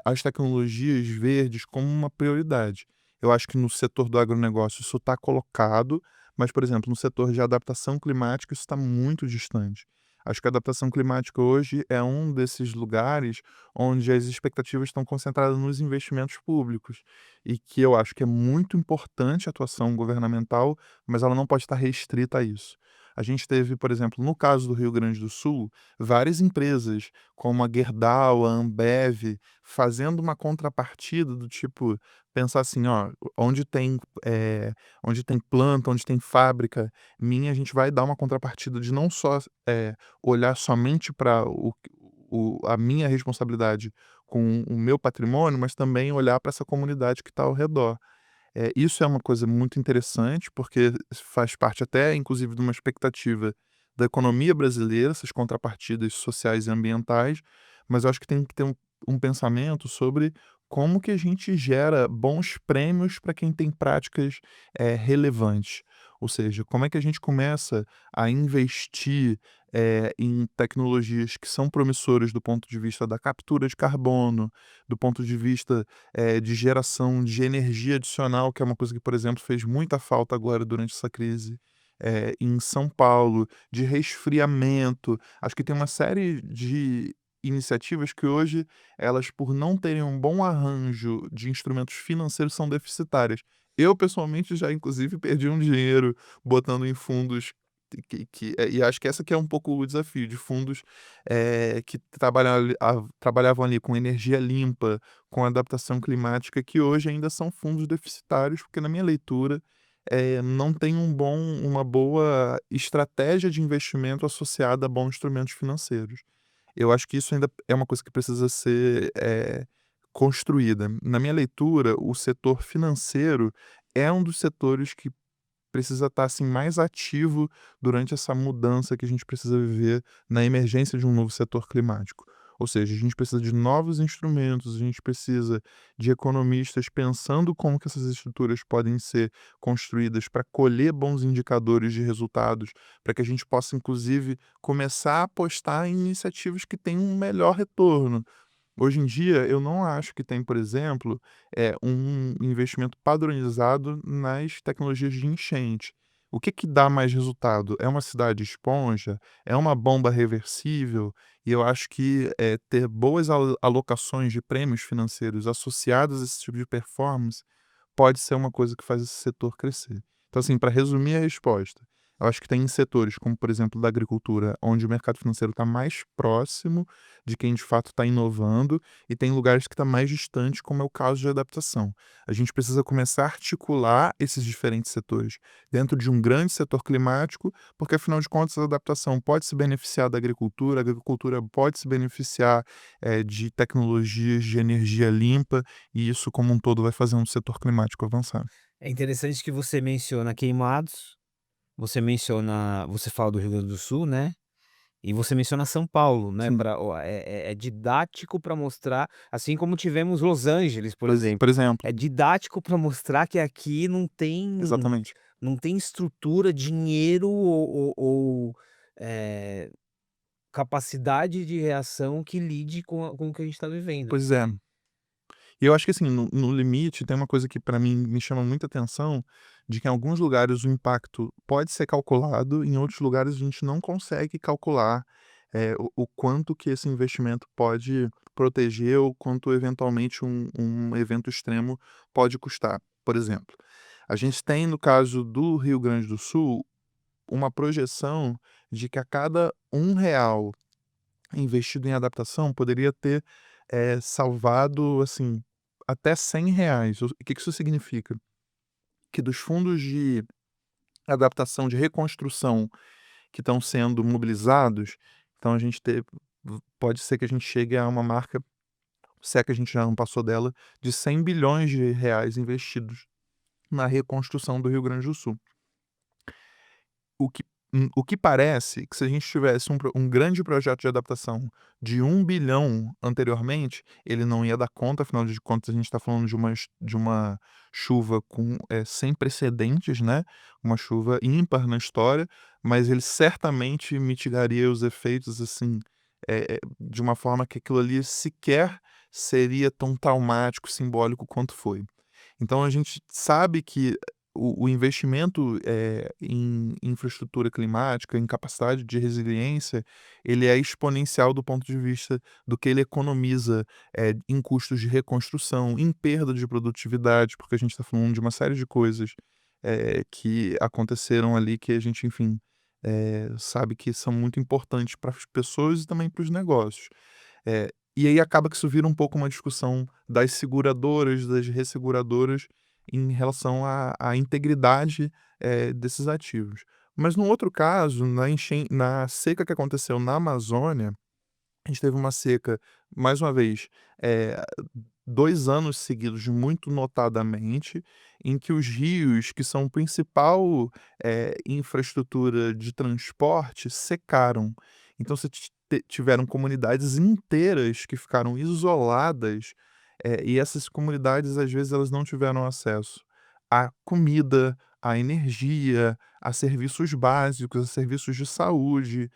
as tecnologias verdes como uma prioridade. Eu acho que no setor do agronegócio isso está colocado, mas, por exemplo, no setor de adaptação climática isso está muito distante. Acho que a adaptação climática hoje é um desses lugares onde as expectativas estão concentradas nos investimentos públicos, e que eu acho que é muito importante a atuação governamental, mas ela não pode estar restrita a isso. A gente teve, por exemplo, no caso do Rio Grande do Sul, várias empresas, como a Gerdau, a Ambev, fazendo uma contrapartida do tipo, pensar assim: "Ó, eh, onde tem planta, onde tem fábrica minha, a gente vai dar uma contrapartida de não só, olhar somente para a minha responsabilidade com o meu patrimônio, mas também olhar para essa comunidade que está ao redor." Isso é uma coisa muito interessante, porque faz parte até, inclusive, de uma expectativa da economia brasileira, essas contrapartidas sociais e ambientais, mas eu acho que tem que ter um pensamento sobre como que a gente gera bons prêmios para quem tem práticas, relevantes. Ou seja, como é que a gente começa a investir, em tecnologias que são promissoras do ponto de vista da captura de carbono, do ponto de vista, de geração de energia adicional, que é uma coisa que, por exemplo, fez muita falta agora durante essa crise, em São Paulo, de resfriamento. Acho que tem uma série de iniciativas que hoje, elas por não terem um bom arranjo de instrumentos financeiros, são deficitárias. Eu pessoalmente já inclusive perdi um dinheiro botando em fundos e acho que essa que é um pouco o desafio de fundos, que trabalhavam ali com energia limpa, com adaptação climática, que hoje ainda são fundos deficitários, porque na minha leitura, não tem uma boa estratégia de investimento associada a bons instrumentos financeiros. Eu acho que isso ainda é uma coisa que precisa ser, construída. Na minha leitura, o setor financeiro é um dos setores que precisa estar, assim, mais ativo durante essa mudança que a gente precisa viver na emergência de um novo setor climático. Ou seja, a gente precisa de novos instrumentos, a gente precisa de economistas pensando como que essas estruturas podem ser construídas para colher bons indicadores de resultados, para que a gente possa, inclusive, começar a apostar em iniciativas que têm um melhor retorno. Hoje em dia, eu não acho que tem, por exemplo, um investimento padronizado nas tecnologias de enchente. O que que dá mais resultado? É uma cidade esponja? É uma bomba reversível? E eu acho que, ter boas alocações de prêmios financeiros associados a esse tipo de performance pode ser uma coisa que faz esse setor crescer. Então, assim, para resumir a resposta, eu acho que tem setores, como por exemplo da agricultura, onde o mercado financeiro está mais próximo de quem de fato está inovando, e tem lugares que está mais distante, como é o caso de adaptação. A gente precisa começar a articular esses diferentes setores dentro de um grande setor climático, porque afinal de contas a adaptação pode se beneficiar da agricultura, a agricultura pode se beneficiar, de tecnologias de energia limpa, e isso como um todo vai fazer um setor climático avançar. É interessante que você menciona Queimados, você fala do Rio Grande do Sul, né, e você menciona São Paulo, né, Sim, pra o é didático para mostrar, assim como tivemos Los Angeles, por exemplo. por exemplo. É didático para mostrar que aqui Exatamente. não tem estrutura, dinheiro ou, eh, capacidade de reação que lide com o que a gente está vivendo. Pois é. E eu acho que assim, no limite, tem uma coisa que para mim me chama muita atenção, de que em alguns lugares o impacto pode ser calculado, em outros lugares a gente não consegue calcular, o quanto que esse investimento pode proteger ou quanto eventualmente um evento extremo pode custar. Por exemplo, a gente tem no caso do Rio Grande do Sul, uma projeção de que a cada R$ 1 investido em adaptação poderia ter, salvado, assim, até R$ 100. O que que isso significa? Que dos fundos de adaptação, de reconstrução que estão sendo mobilizados, então a gente pode ser que a gente chegue a uma marca, se é que a gente já não passou dela, de R$ 100 bilhões investidos na reconstrução do Rio Grande do Sul. O que o que parece que se a gente tivesse um grande projeto de adaptação de 1 bilhão anteriormente, ele não ia dar conta, afinal de contas a gente está falando de uma chuva sem precedentes, né, uma chuva ímpar na história, mas ele certamente mitigaria os efeitos, assim, de uma forma que aquilo ali sequer seria tão traumático, simbólico quanto foi. Então a gente sabe que o investimento, em infraestrutura climática, em capacidade de resiliência, ele é exponencial do ponto de vista do que ele economiza, em custos de reconstrução, em perda de produtividade, porque a gente está falando de uma série de coisas, que aconteceram ali que a gente, enfim, sabe que são muito importantes para as pessoas e também para os negócios. E aí acaba que isso vira um pouco uma discussão das seguradoras, das resseguradoras, em relação à integridade, desses ativos. Mas no outro caso, na seca que aconteceu na Amazônia, a gente teve uma seca, mais uma vez, 2 anos seguidos muito notadamente, em que os rios, que são o principal, infraestrutura de transporte, secaram. Então você tiveram comunidades inteiras que ficaram isoladas, e essas comunidades, às vezes, elas não tiveram acesso à comida, a energia, a serviços básicos, a serviços de saúde,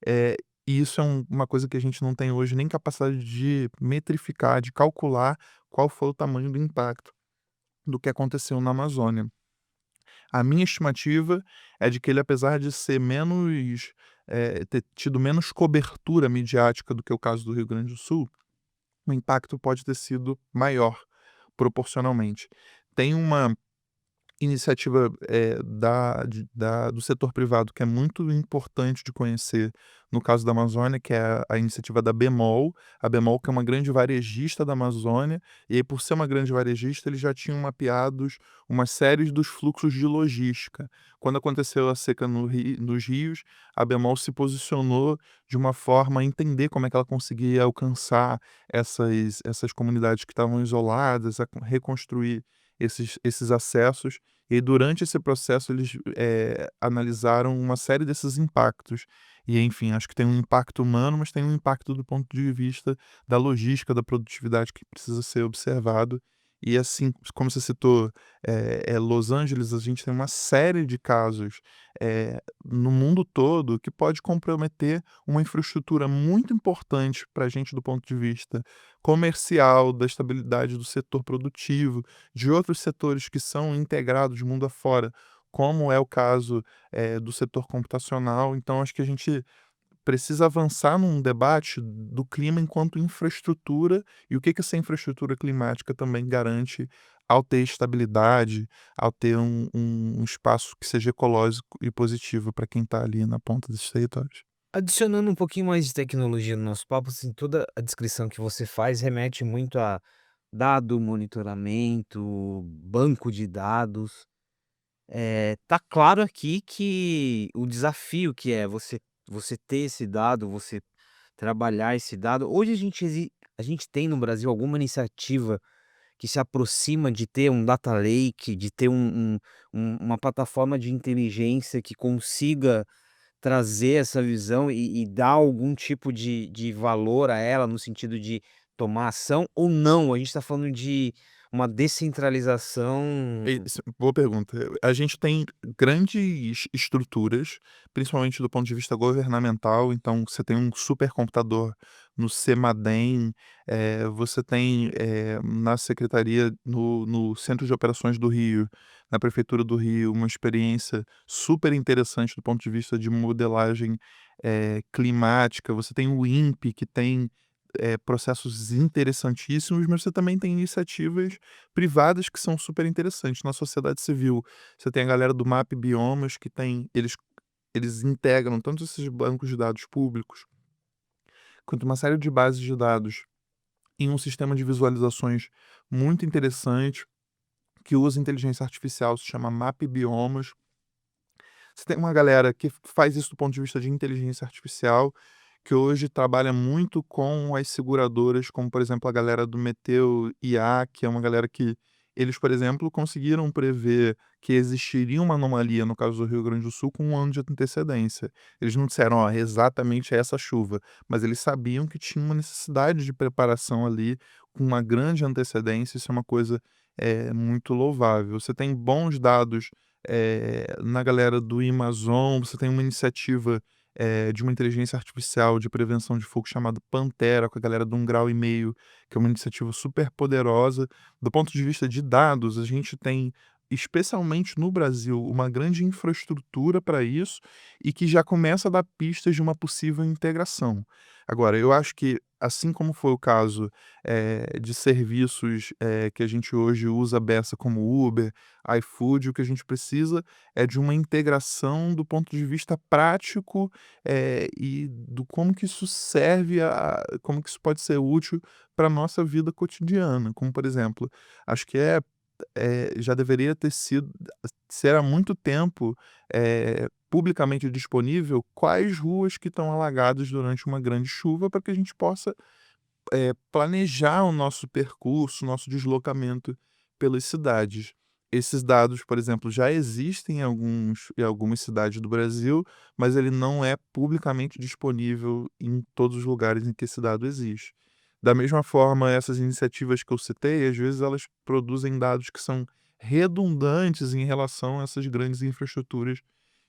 e isso é uma coisa que a gente não tem hoje nem capacidade de metrificar, de calcular qual foi o tamanho do impacto do que aconteceu na Amazônia. A minha estimativa é de que ele, apesar de ser menos, ter tido menos cobertura midiática do que o caso do Rio Grande do Sul, o impacto pode ter sido maior, proporcionalmente. Tem uma iniciativa, do setor privado que é muito importante de conhecer no caso da Amazônia, que é a iniciativa da Bemol. A Bemol que é uma grande varejista da Amazônia, e aí por ser uma grande varejista, eles já tinham mapeados uma série dos fluxos de logística. Quando aconteceu a seca nos rios, a Bemol se posicionou de uma forma a entender como é que ela conseguia alcançar essas comunidades que estavam isoladas, a reconstruir esses acessos, e durante esse processo eles, analisaram uma série desses impactos. E enfim, acho que tem um impacto humano, mas tem um impacto do ponto de vista da logística, da produtividade que precisa ser observado. E assim, como você citou, Los Angeles, a gente tem uma série de casos, no mundo todo que pode comprometer uma infraestrutura muito importante para a gente do ponto de vista comercial, da estabilidade do setor produtivo, de outros setores que são integrados mundo afora, como é o caso, do setor computacional. Então acho que a gente precisa avançar num debate do clima enquanto infraestrutura e o que que essa infraestrutura climática também garante ao ter estabilidade, ao ter um espaço que seja ecológico e positivo para quem está ali na ponta desses territórios. Adicionando um pouquinho mais de tecnologia no nosso papo, assim, toda a descrição que você faz remete muito a dado, monitoramento, banco de dados. Tá claro aqui que o desafio que é você ter esse dado, você trabalhar esse dado. Hoje a gente tem no Brasil alguma iniciativa que se aproxima de ter um data lake, de ter uma plataforma de inteligência que consiga trazer essa visão e dar algum tipo de valor a ela, no sentido de tomar ação ou não? A gente está falando de uma descentralização. Boa pergunta. A gente tem grandes estruturas, principalmente do ponto de vista governamental. Então, você tem um supercomputador no CEMADEM, você tem, na secretaria, no Centro de Operações do Rio, na Prefeitura do Rio, uma experiência super interessante do ponto de vista de modelagem, climática. Você tem o INPE, que tem processos interessantíssimos, mas você também tem iniciativas privadas que são super interessantes. Na sociedade civil, você tem a galera do MAP Biomas que tem eles integram tanto esses bancos de dados públicos, quanto uma série de bases de dados em um sistema de visualizações muito interessante, que usa inteligência artificial, se chama MAP Biomas. Você tem uma galera que faz isso do ponto de vista de inteligência artificial, que hoje trabalha muito com as seguradoras, como por exemplo a galera do Meteu IA, que é uma galera que eles, por exemplo, conseguiram prever que existiria uma anomalia no caso do Rio Grande do Sul com um ano de antecedência. Eles não disseram, ó, exatamente essa chuva, mas eles sabiam que tinha uma necessidade de preparação ali com uma grande antecedência. Isso é uma coisa muito louvável. Você tem bons dados na galera do Amazon. Você tem uma iniciativa de uma inteligência artificial de prevenção de fogo chamada Pantera, com a galera do 1,5 Grau, que é uma iniciativa super poderosa. Do ponto de vista de dados, a gente tem, especialmente no Brasil, uma grande infraestrutura para isso e que já começa a dar pistas de uma possível integração. Agora, eu acho que, assim como foi o caso de serviços que a gente hoje usa a beça como Uber, iFood, o que a gente precisa é de uma integração do ponto de vista prático, e do como que isso serve, como que isso pode ser útil para nossa vida cotidiana. Como, por exemplo, acho que já deveria ter sido ser há muito tempo, publicamente disponível quais ruas que estão alagadas durante uma grande chuva, para que a gente possa planejar o nosso percurso, o nosso deslocamento pelas cidades. Esses dados, por exemplo, já existem em algumas cidades do Brasil, mas ele não é publicamente disponível em todos os lugares em que esse dado existe. Da mesma forma, essas iniciativas que eu citei, às vezes elas produzem dados que são redundantes em relação a essas grandes infraestruturas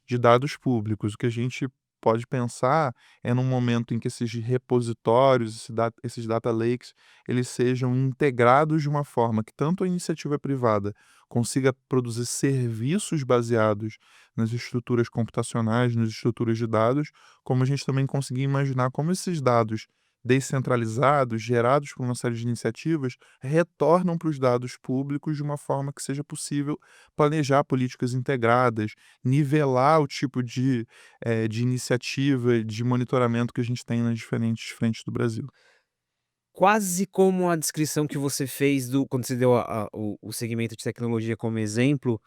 de dados públicos. O que a gente pode pensar é num momento em que esses repositórios, esses data lakes, eles sejam integrados de uma forma que tanto a iniciativa privada consiga produzir serviços baseados nas estruturas computacionais, nas estruturas de dados, como a gente também conseguir imaginar como esses dados descentralizados, gerados por uma série de iniciativas, retornam para os dados públicos de uma forma que seja possível planejar políticas integradas, nivelar o tipo de iniciativa, de monitoramento que a gente tem nas diferentes frentes do Brasil. Quase como a descrição que você fez do quando você deu o segmento de tecnologia como exemplo,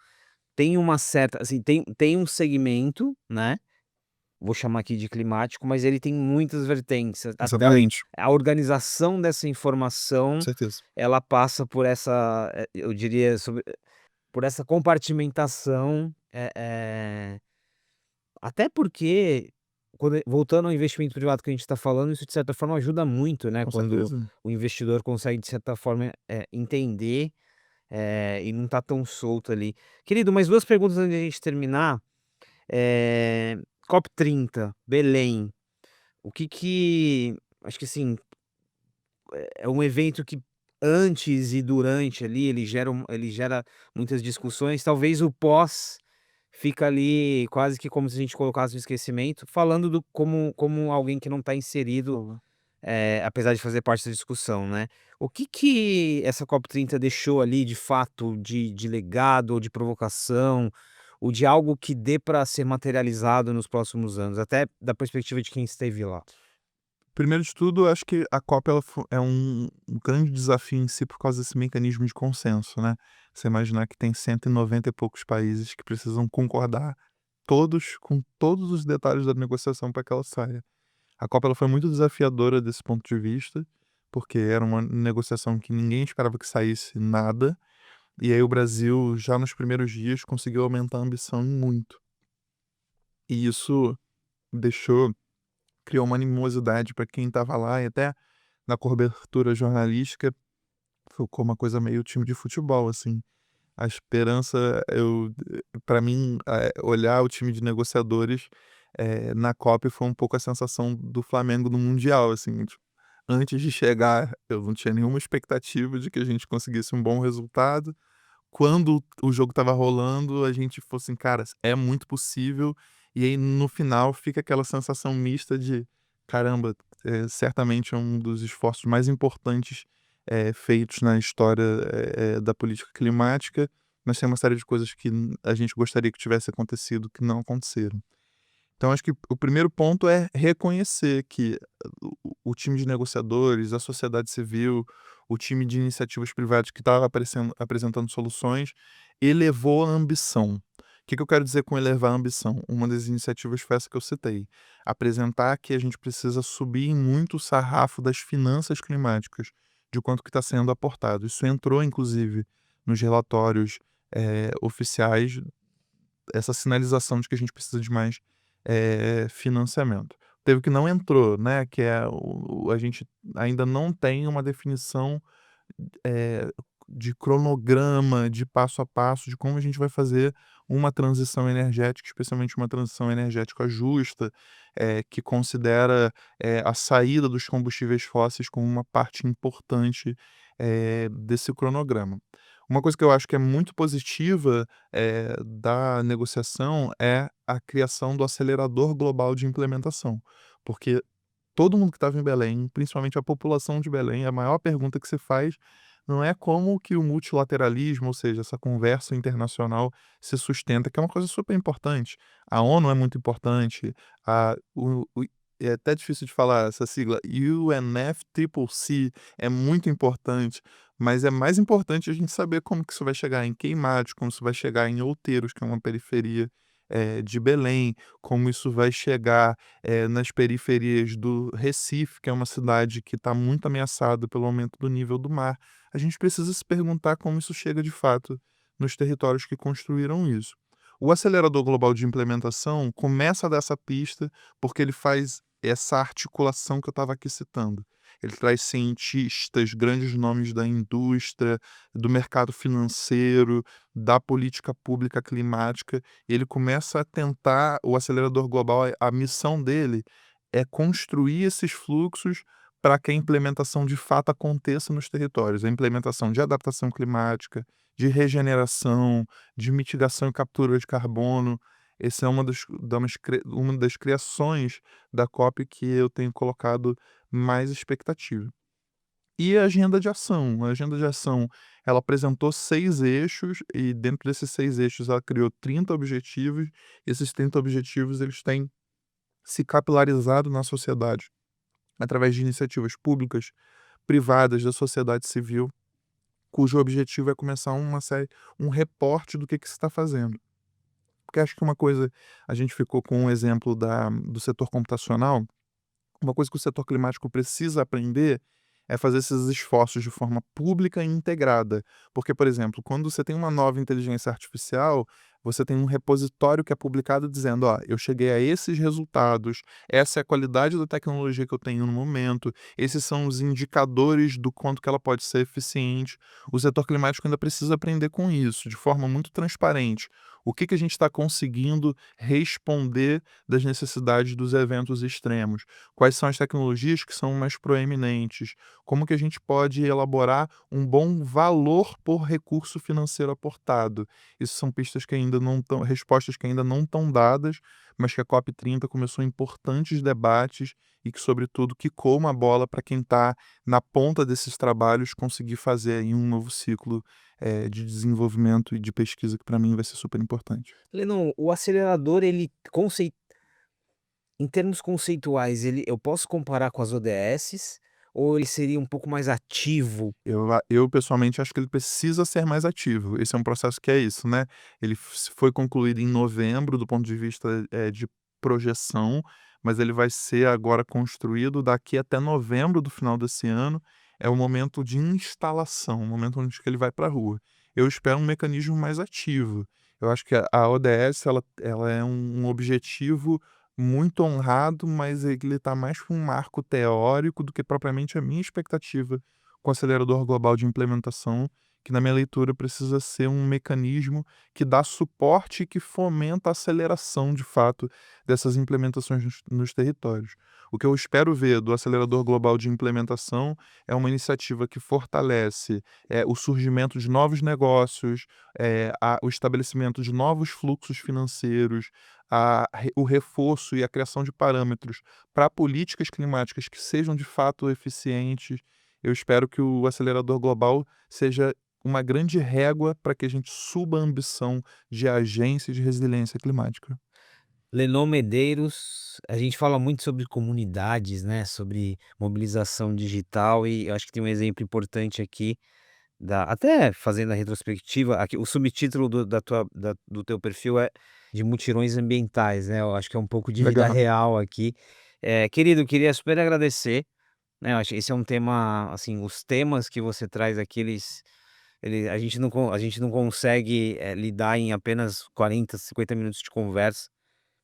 tem uma certa assim, tem um segmento, né, vou chamar aqui de climático, mas ele tem muitas vertentes, até Exatamente, a organização dessa com informação, certeza. ela passa por essa, eu diria por essa compartimentação, até porque, voltando ao investimento privado que a gente está falando, isso de certa forma ajuda muito, né, Com quando certeza. o investidor consegue de certa forma, entender, e não tá tão solto ali. Querido, mais 2 perguntas antes de a gente terminar, COP30, Belém, o que acho que assim, é um evento que antes e durante ali, ele gera muitas discussões, talvez o pós fica ali quase que como se a gente colocasse no esquecimento, falando do como alguém que não está inserido, Boa. apesar de fazer parte da discussão, né. O que essa COP30 deixou ali de fato de legado ou de provocação, ou de algo que dê para ser materializado nos próximos anos, até da perspectiva de quem esteve lá? Primeiro de tudo, eu acho que a COP ela é um grande desafio em si por causa desse mecanismo de consenso, né. Você imaginar que tem 190 e poucos países que precisam concordar, todos com todos os detalhes da negociação para que ela saia. A Copa ela foi muito desafiadora desse ponto de vista, porque era uma negociação que ninguém esperava que saísse nada, e aí o Brasil, já nos primeiros dias, conseguiu aumentar a ambição em muito. E isso deixou criou uma animosidade para quem estava lá, e até na cobertura jornalística ficou uma coisa meio time de futebol, assim. A esperança, para mim, olhar o time de negociadores, na Copa foi um pouco a sensação do Flamengo no mundial, assim, tipo, antes de chegar, eu não tinha nenhuma expectativa de que a gente conseguisse um bom resultado. Quando o jogo estava rolando, a gente falou assim: "Cara, é muito possível", e aí no final fica aquela sensação mista de: "Caramba, certamente é um dos esforços mais importantes, feitos na história, da política climática, mas tem uma série de coisas que a gente gostaria que tivesse acontecido, que não aconteceram". Então acho que o primeiro ponto é reconhecer que o time de negociadores, a sociedade civil, o time de iniciativas privadas que estava apresentando soluções, elevou a ambição. O que eu quero dizer com elevar a ambição? Uma das iniciativas foi essa que eu citei, apresentar que a gente precisa subir muito o sarrafo das finanças climáticas, de quanto que está sendo aportado. Isso entrou inclusive nos relatórios, oficiais, essa sinalização de que a gente precisa de mais, financiamento. Teve o que não entrou, né, que é a gente ainda não tem uma definição, eh, de cronograma, de passo a passo, de como a gente vai fazer uma transição energética, especialmente uma transição energética justa, que considera, a saída dos combustíveis fósseis como uma parte importante, desse cronograma. Uma coisa que eu acho que é muito positiva, da negociação é a criação do acelerador global de implementação, porque todo mundo que estava em Belém, principalmente a população de Belém, a maior pergunta que se faz não é como que o multilateralismo, ou seja, essa conversa internacional se sustenta, que é uma coisa super importante. A ONU é muito importante, é até difícil de falar essa sigla, UNFCCC é muito importante, mas é mais importante a gente saber como que isso vai chegar em Queimados, como isso vai chegar em Outeiros, que é uma periferia, de Belém, como isso vai chegar nas periferias do Recife, que é uma cidade que está muito ameaçada pelo aumento do nível do mar. A gente precisa se perguntar como isso chega de fato nos territórios que construíram isso. O acelerador global de implementação começa dessa pista, porque ele faz essa articulação que eu estava aqui citando. ele traz cientistas, grandes nomes da indústria, do mercado financeiro, da política pública climática, e ele começa a tentar o acelerador global, a missão dele é construir esses fluxos para que a implementação de fato aconteça nos territórios, a implementação de adaptação climática, de regeneração, de mitigação e captura de carbono. Essa é uma das criações da COP que eu tenho colocado mais expectativa. E a agenda de ação, ela apresentou 6 eixos e dentro desses 6 eixos ela criou 30 objetivos. Esses 30 objetivos eles têm se capilarizado na sociedade, através de iniciativas públicas, privadas, da sociedade civil, cujo objetivo é começar um reporte do que se está fazendo. Porque acho que uma coisa, a gente ficou com um exemplo do setor computacional, uma coisa que o setor climático precisa aprender é fazer esses esforços de forma pública e integrada. Porque, por exemplo, quando você tem uma nova inteligência artificial, você tem um repositório que é publicado dizendo: ó, eu cheguei a esses resultados, essa é a qualidade da tecnologia que eu tenho no momento, esses são os indicadores do quanto que ela pode ser eficiente. O setor climático ainda precisa aprender com isso, de forma muito transparente. O que a gente está conseguindo responder das necessidades dos eventos extremos? Quais são as tecnologias que são mais proeminentes? Como que a gente pode elaborar um bom valor por recurso financeiro aportado? Isso são pistas que ainda não estão, respostas que ainda não estão dadas, mas que a COP30 começou importantes debates e que, sobretudo, quicou uma bola para quem está na ponta desses trabalhos conseguir fazer aí um novo ciclo de desenvolvimento e de pesquisa que para mim vai ser super importante. Lennon, o acelerador ele em termos conceituais, eu posso comparar com as ODS, ou ele seria um pouco mais ativo? Eu pessoalmente acho que ele precisa ser mais ativo. Esse é um processo que é isso, né, ele foi concluído em novembro do ponto de vista, de projeção, mas ele vai ser agora construído daqui até novembro do final desse ano. É o momento de instalação, o momento onde que ele vai para a rua. Eu espero um mecanismo mais ativo. Eu acho que a ODS ela é um objetivo muito honrado, mas ele está mais para um marco teórico do que propriamente a minha expectativa com o acelerador global de implementação, que na minha leitura precisa ser um mecanismo que dá suporte e que fomenta a aceleração, de fato, dessas implementações nos territórios. O que eu espero ver do acelerador global de implementação é uma iniciativa que fortalece o surgimento de novos negócios, o estabelecimento de novos fluxos financeiros, o reforço e a criação de parâmetros para políticas climáticas que sejam de fato eficientes. Eu espero que o acelerador global seja uma grande régua para que a gente suba a ambição de agência de resiliência climática. Lennon Medeiros, a gente fala muito sobre comunidades, né, sobre mobilização digital e eu acho que tem um exemplo importante aqui até fazendo a retrospectiva, aqui o subtítulo do teu perfil é de mutirões ambientais, né, eu acho que é um pouco de vida Legal. real aqui. Querido, queria super agradecer, né, eu acho que esse é um tema, assim, os temas que você traz aqui a gente não consegue, lidar em apenas 40, 50 minutos de conversa.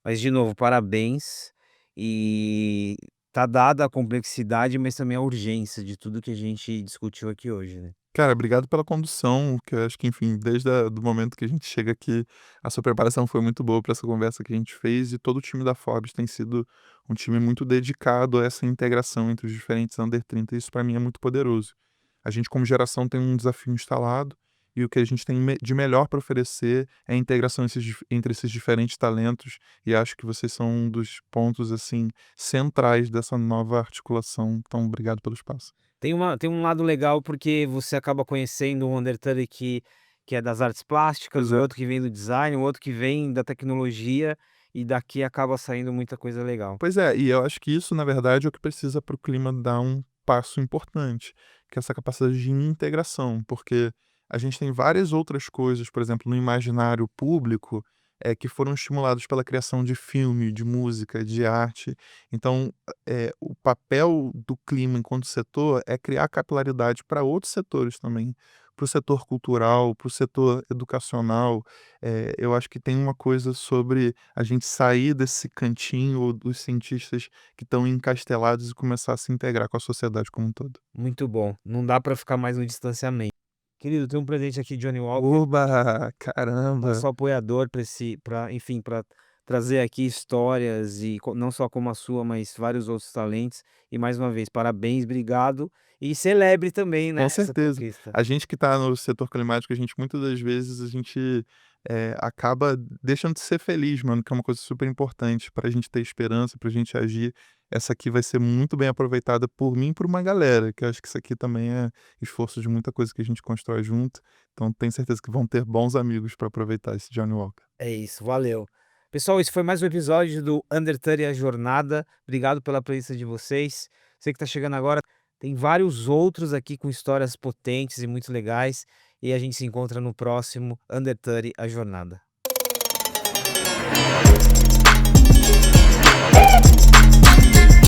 Mas de novo, parabéns, e tá dada a complexidade, mas também a urgência de tudo que a gente discutiu aqui hoje, né. Cara, obrigado pela condução, que eu acho que, enfim, desde do momento que a gente chega aqui, a sua preparação foi muito boa para essa conversa que a gente fez e todo o time da Forbes tem sido um time muito dedicado a essa integração entre os diferentes Under 30 e isso para mim é muito poderoso. A gente como geração tem um desafio instalado e o que a gente tem de melhor para oferecer é a integração entre esses diferentes talentos e acho que vocês são um dos pontos, assim, centrais dessa nova articulação. Então obrigado pelo espaço. Tem um lado legal, porque você acaba conhecendo um understudy que é das artes plásticas, Pois o é. outro que vem do design, o outro que vem da tecnologia, e daqui acaba saindo muita coisa legal. Pois é, e eu acho que isso, na verdade, é o que precisa para o clima dar um passo importante, que é essa capacidade de integração, porque a gente tem várias outras coisas, por exemplo, no imaginário público, que foram estimulados pela criação de filme, de música, de arte. Então, o papel do clima enquanto setor é criar capilaridade para outros setores também, para o setor cultural, para o setor educacional. Eu acho que tem uma coisa sobre a gente sair desse cantinho ou dos cientistas que estão encastelados e começar a se integrar com a sociedade como um todo. Muito bom, não dá pra ficar mais no distanciamento. Querido, tem um presente aqui de Johnny Walker, Oba, caramba! nosso apoiador para enfim, para trazer aqui histórias e não só como a sua, mas vários outros talentos. E mais uma vez, parabéns, obrigado e celebre também, né, Com essa certeza. conquista. A gente que está no setor climático, a gente muitas das vezes a gente, acaba deixando de ser feliz, mano, que é uma coisa super importante pra gente ter esperança, pra gente agir. Essa aqui vai ser muito bem aproveitada por mim e por uma galera, que eu acho que isso aqui também é esforço de muita coisa que a gente constrói junto, então tenho certeza que vão ter bons amigos pra aproveitar esse Johnny Walker. É isso, valeu. Pessoal, esse foi mais um episódio do Undertale e a Jornada. Obrigado pela presença de vocês. Você que está chegando agora, tem vários outros aqui com histórias potentes e muito legais. E a gente se encontra no próximo Undertale, a Jornada.